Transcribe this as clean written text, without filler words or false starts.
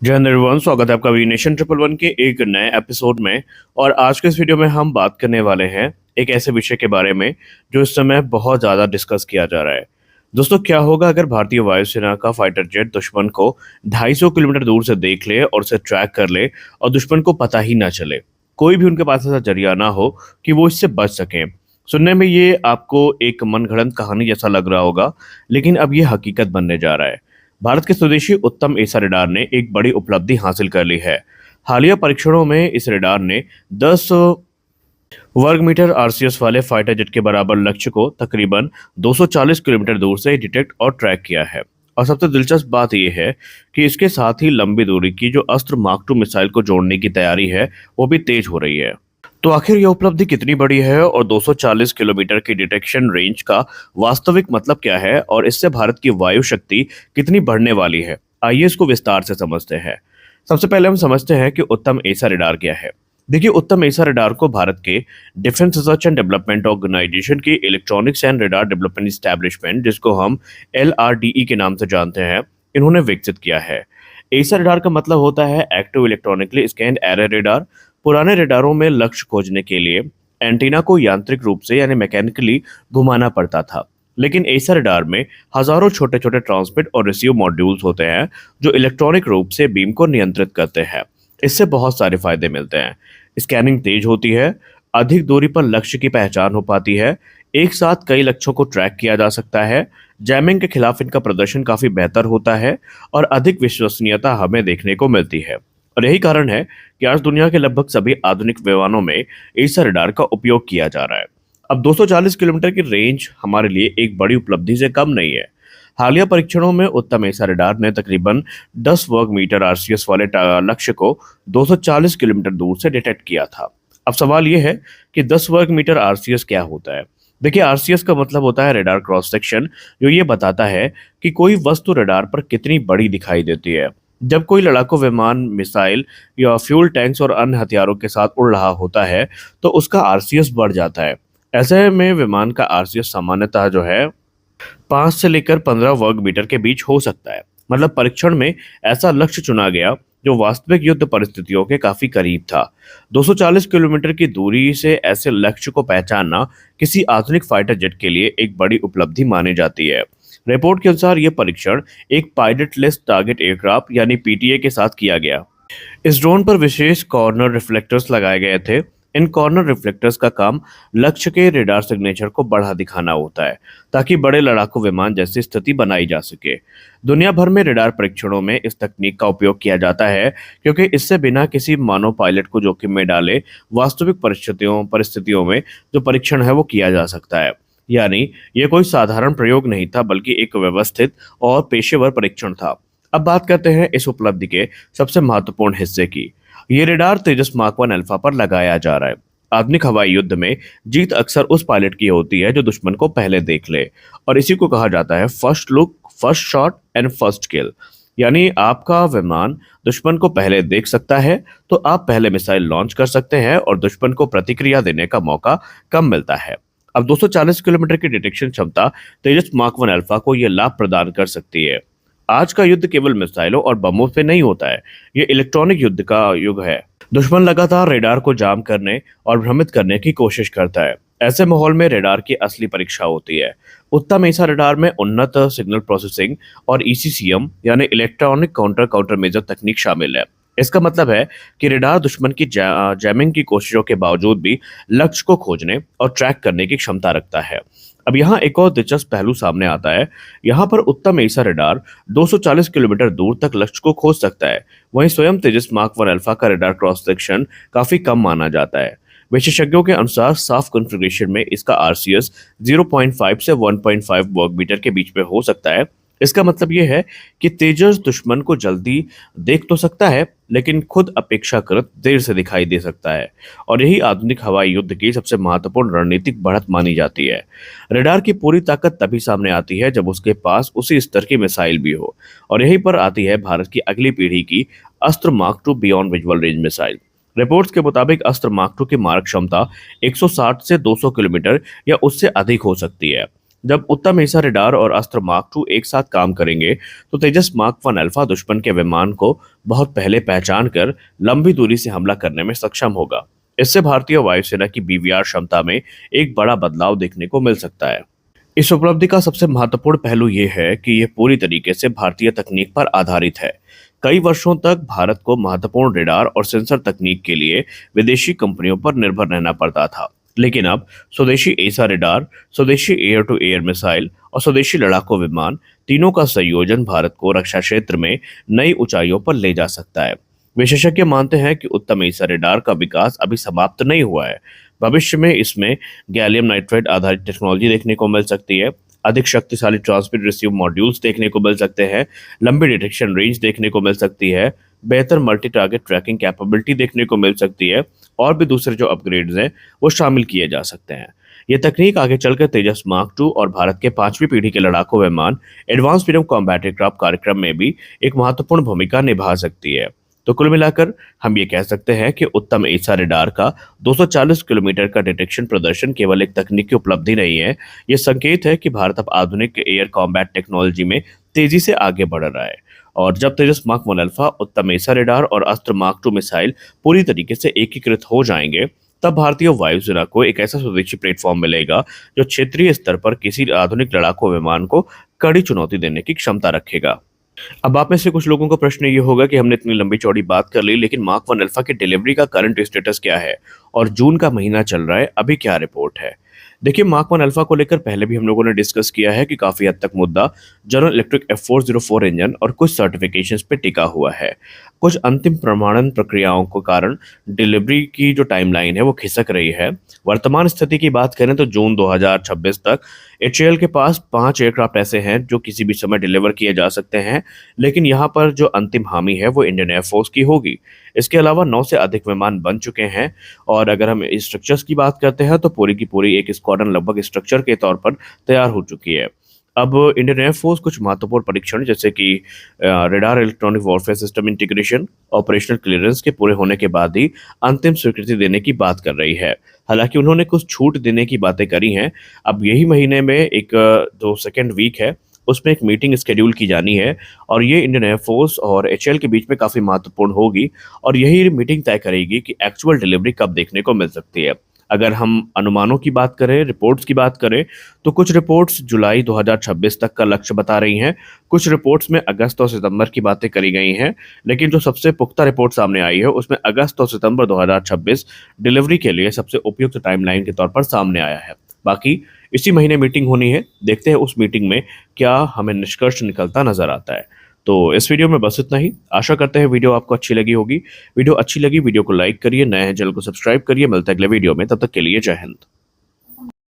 जय हिंद एवरीवन, स्वागत है आपका वी नेशन ट्रिपल वन के एक नए एपिसोड में। और आज के इस वीडियो में हम बात करने वाले हैं एक ऐसे विषय के बारे में जो इस समय बहुत ज़्यादा डिस्कस किया जा रहा है। दोस्तों, क्या होगा अगर भारतीय वायुसेना का फाइटर जेट दुश्मन को 250 किलोमीटर दूर से देख ले और उसे ट्रैक कर ले और दुश्मन को पता ही ना चले, कोई भी उनके पास ऐसा जरिया ना हो कि वो इससे बच सकें। सुनने में ये आपको एक मनगढ़ंत कहानी जैसा लग रहा होगा, लेकिन अब ये हकीकत बनने जा रहा है। भारत के स्वदेशी उत्तम एसा रडार ने एक बड़ी उपलब्धि हासिल कर ली है। हालिया परीक्षणों में इस रडार ने 10 वर्ग मीटर आरसीएस वाले फाइटर जेट के बराबर लक्ष्य को तकरीबन 240 किलोमीटर दूर से डिटेक्ट और ट्रैक किया है। और सबसे दिलचस्प बात यह है कि इसके साथ ही लंबी दूरी की जो अस्त्र मार्क 2 मिसाइल को जोड़ने की तैयारी है वो भी तेज हो रही है। तो आखिर यह उपलब्धि कितनी बड़ी है और 240 किलोमीटर की डिटेक्शन रेंज का वास्तविक मतलब क्या है और इससे भारत की वायु शक्ति कितनी बढ़ने वाली है, आइए इसको विस्तार से समझते हैं। सबसे पहले हम समझते हैं कि उत्तम एसा रडार क्या है। देखिए, उत्तम एसा रडार को भारत के defence research and development organisation की electronics and radar development establishment, जिसको हम LRDE के नाम से जानते हैं, इन्होंने विकसित किया है। एसा रडार का मतलब होता है active electronically scanned array radar. पुराने रडारों में लक्ष्य खोजने के लिए एंटीना को यांत्रिक रूप से यानी मैकेनिकली घुमाना पड़ता था, लेकिन एसा रडार में हजारों छोटे छोटे ट्रांसमिट और रिसीव मॉड्यूल्स होते हैं जो इलेक्ट्रॉनिक रूप से बीम को नियंत्रित करते हैं। इससे बहुत सारे फायदे मिलते हैं। स्कैनिंग तेज होती है, अधिक दूरी पर लक्ष्य की पहचान हो पाती है, एक साथ कई लक्ष्यों को ट्रैक किया जा सकता है, जैमिंग के खिलाफ इनका प्रदर्शन काफी बेहतर होता है और अधिक विश्वसनीयता हमें देखने को मिलती है। और यही कारण है कि आज दुनिया के लगभग सभी आधुनिक विमानों में एसा रडार का उपयोग किया जा रहा है। अब 240 किलोमीटर की रेंज हमारे लिए एक बड़ी उपलब्धि से कम नहीं है। हालिया परीक्षणों में उत्तम एसा रडार ने तकरीबन 10 वर्ग मीटर आरसीएस वाले लक्ष्य को 240 किलोमीटर दूर से डिटेक्ट किया था। अब सवाल यह है कि 10 वर्ग मीटर आरसीएस क्या होता है। देखिए, आरसीएस का मतलब होता है रडार क्रॉस सेक्शन, जो ये बताता है कि कोई वस्तु रडार पर कितनी बड़ी दिखाई देती है। जब कोई लड़ाकू विमान, मिसाइल या फ्यूल टैंक्स और अन्य हथियारों के साथ उड़ रहा होता है तो उसका आरसीएस बढ़ जाता है। ऐसे में विमान का आरसीएस सामान्यतः जो है 5 से लेकर 15 वर्ग मीटर के बीच हो सकता है। मतलब परीक्षण में ऐसा लक्ष्य चुना गया जो वास्तविक युद्ध परिस्थितियों के काफी करीब था। 240 किलोमीटर की दूरी से ऐसे लक्ष्य को पहचानना किसी आधुनिक फाइटर जेट के लिए एक बड़ी उपलब्धि मानी जाती है। रिपोर्ट के अनुसार यह परीक्षण एक पायलटलेस टारगेट एयरक्राफ्ट यानी PTA के साथ किया गया। इस ड्रोन पर विशेष कॉर्नर रिफ्लेक्टर्स लगाए गए थे। इन कॉर्नर रिफ्लेक्टर्स का काम लक्ष्य के रेडार सिग्नेचर को बढ़ा दिखाना होता है ताकि बड़े लड़ाकू विमान जैसी स्थिति बनाई जा सके। दुनिया भर में रेडार परीक्षणों में इस तकनीक का उपयोग किया जाता है क्योंकि इससे बिना किसी मानव पायलट को जोखिम में डाले वास्तविक परिस्थितियों में जो परीक्षण है वो किया जा सकता है। यानी ये कोई साधारण प्रयोग नहीं था, बल्कि एक व्यवस्थित और पेशेवर परीक्षण था। अब बात करते हैं इस उपलब्धि के सबसे महत्वपूर्ण हिस्से की। ये रडार तेजस मार्क 1 अल्फा पर लगाया जा रहा है। आधुनिक हवाई युद्ध में जीत अक्सर उस पायलट की होती है जो दुश्मन को पहले देख ले, और इसी को कहा जाता है first look, first shot and first kill. यानी आपका विमान दुश्मन को पहले देख सकता है तो आप पहले मिसाइल लॉन्च कर सकते हैं और दुश्मन को प्रतिक्रिया देने का मौका कम मिलता है। अब 240 किलोमीटर की डिटेक्शन क्षमता तेजस मार्क 1 अल्फा को यह लाभ प्रदान कर सकती है। आज का युद्ध केवल मिसाइलों और बमों से नहीं होता है, ये इलेक्ट्रॉनिक युद्ध का युग है। दुश्मन लगातार रेडार को जाम करने और भ्रमित करने की कोशिश करता है। ऐसे माहौल में रेडार की असली परीक्षा होती है। उत्तम एसा रडार में उन्नत सिग्नल प्रोसेसिंग और ECCM यानी इलेक्ट्रॉनिक काउंटर मेजर तकनीक शामिल है। इसका मतलब है कि रेडार दुश्मन की जैमिंग की कोशिशों के बावजूद भी लक्ष्य को खोजने और ट्रैक करने की क्षमता रखता है। अब यहाँ एक और दिलचस्प पहलू सामने आता है। यहाँ पर उत्तम एसा रडार 240 किलोमीटर दूर तक लक्ष्य को खोज सकता है, वहीं स्वयं तेजस मार्क 1 अल्फा का रडार क्रॉस सेक्शन काफी कम माना जाता है। विशेषज्ञों के अनुसार साफ कॉन्फ़िगरेशन में इसका आरसीएस 0.5 से 1.5 वर्ग मीटर के बीच में हो सकता है। इसका मतलब यह है कि तेजस दुश्मन को जल्दी देख तो सकता है, लेकिन खुद अपेक्षाकृत देर से दिखाई दे सकता है, और यही आधुनिक हवाई युद्ध की सबसे महत्वपूर्ण रणनीतिक बढ़त मानी जाती है। रडार की पूरी ताकत तभी सामने आती है जब उसके पास उसी स्तर की मिसाइल भी हो, और यहीं पर आती है भारत की अगली पीढ़ी की अस्त्र mark 2 beyond visual range missile. Reports के मुताबिक अस्त्र मार्क 2 की मारक क्षमता 160 से 200 किलोमीटर या उससे अधिक हो सकती है। जब उत्तम एसा रडार और अस्त्र मार्क टू एक साथ काम करेंगे तो तेजस मार्क वन अल्फा दुश्मन के विमान को बहुत पहले पहचान कर लंबी दूरी से हमला करने में सक्षम होगा। इससे भारतीय वायुसेना की बीवीआर क्षमता में एक बड़ा बदलाव देखने को मिल सकता है। इस उपलब्धि का सबसे महत्वपूर्ण पहलू ये है कि यह पूरी तरीके से भारतीय तकनीक पर आधारित है। कई वर्षों तक भारत को महत्वपूर्ण रडार और सेंसर तकनीक के लिए विदेशी कंपनियों पर निर्भर रहना पड़ता था, लेकिन अब स्वदेशी एसा रडार, स्वदेशी एयर टू एयर मिसाइल और स्वदेशी लड़ाकू विमान तीनों का संयोजन भारत को रक्षा क्षेत्र में नई ऊंचाइयों पर ले जा सकता है। विशेषज्ञ मानते हैं कि उत्तम एसा रडार का विकास अभी समाप्त नहीं हुआ है। भविष्य में इसमें गैलियम नाइट्राइड आधारित टेक्नोलॉजी देखने को मिल सकती है, अधिक शक्तिशाली ट्रांसमिट रिसीव मॉड्यूल्स देखने को मिल सकते हैं, लंबी डिटेक्शन रेंज देखने को मिल सकती है, बेहतर मल्टी टारगेट ट्रैकिंग कैपेबिलिटी देखने को मिल सकती है और भी दूसरे जो अपग्रेड्स हैं वो शामिल किए जा सकते हैं। ये तकनीक आगे चलकर तेजस मार्क टू और भारत के 5वीं पीढ़ी के लड़ाकू विमान एडवांस फ्रीडम कॉम्बैट एयरक्राफ्ट कार्यक्रम में भी एक महत्वपूर्ण भूमिका निभा सकती है। तो कुल मिलाकर हम ये कह सकते हैं कि उत्तम एसा रडार का 240 किलोमीटर का डिटेक्शन प्रदर्शन केवल एक तकनीकी उपलब्धि नहीं है, ये संकेत है कि भारत अब आधुनिक एयर कॉम्बैट टेक्नोलॉजी में तेजी से आगे बढ़ रहा है। और जब तेजस मार्क वन अल्फा, उत्तम एसा रडार और अस्त्र मार्क टू मिसाइल पूरी तरीके से एकीकृत हो जाएंगे, तब भारतीय वायुसेना को एक ऐसा स्वदेशी प्लेटफॉर्म मिलेगा जो क्षेत्रीय स्तर पर किसी आधुनिक लड़ाकू विमान को कड़ी चुनौती देने की क्षमता रखेगा। अब आप में से कुछ लोगों का प्रश्न ये होगा कि हमने इतनी लंबी चौड़ी बात कर ली, लेकिन मार्क वन अल्फा की डिलीवरी का करंट स्टेटस क्या है और जून का महीना चल रहा है, अभी क्या रिपोर्ट है। देखिए, मार्क वन अल्फा को लेकर पहले भी हम लोगों ने डिस्कस किया है कि काफी हद तक मुद्दा जनरल इलेक्ट्रिक F404 इंजन और कुछ सर्टिफिकेशंस पे टिका हुआ है। कुछ अंतिम प्रमाणन प्रक्रियाओं के कारण डिलीवरी की जो टाइमलाइन है वो खिसक रही है। वर्तमान स्थिति की बात करें तो जून 2026 तक HAL के पास 5 एयरक्राफ्ट ऐसे हैं जो किसी भी समय डिलीवर किए जा सकते हैं, लेकिन यहाँ पर जो अंतिम हामी है वो इंडियन एयरफोर्स की होगी। इसके अलावा 9 से अधिक विमान बन चुके हैं और अगर हम स्ट्रक्चर्स की बात करते हैं तो पूरी की पूरी एक स्क्वाड्रन लगभग स्ट्रक्चर के तौर पर तैयार हो चुकी है। अब इंडियन एयरफोर्स कुछ महत्वपूर्ण परीक्षण जैसे कि radar electronic warfare system integration, operational clearance के पूरे होने के बाद ही अंतिम स्वीकृति देने की बात कर रही है। हालांकि उन्होंने कुछ छूट देने की बातें करी हैं। अब यही महीने में एक जो सेकेंड वीक है उसमें एक मीटिंग शेड्यूल की जानी है और ये इंडियन एयरफोर्स और HAL के बीच में काफ़ी महत्वपूर्ण होगी और यही मीटिंग तय करेगी कि एक्चुअल डिलीवरी कब देखने को मिल सकती है। अगर हम अनुमानों की बात करें, रिपोर्ट्स की बात करें, तो कुछ रिपोर्ट्स जुलाई 2026 तक का लक्ष्य बता रही हैं, कुछ रिपोर्ट्स में अगस्त और सितंबर की बातें करी गई हैं, लेकिन जो सबसे पुख्ता रिपोर्ट सामने आई है उसमें अगस्त और सितंबर 2026 डिलीवरी के लिए सबसे उपयुक्त टाइमलाइन के तौर पर सामने आया है। बाकी इसी महीने मीटिंग होनी है, देखते हैं उस मीटिंग में क्या हमें निष्कर्ष निकलता नजर आता है। तो इस वीडियो में बस इतना ही। आशा करते हैं वीडियो आपको अच्छी लगी होगी। वीडियो अच्छी लगी वीडियो को लाइक करिए, नए हैं चैनल को सब्सक्राइब करिए। मिलते हैं अगले वीडियो में, तब तक के लिए जय हिंद।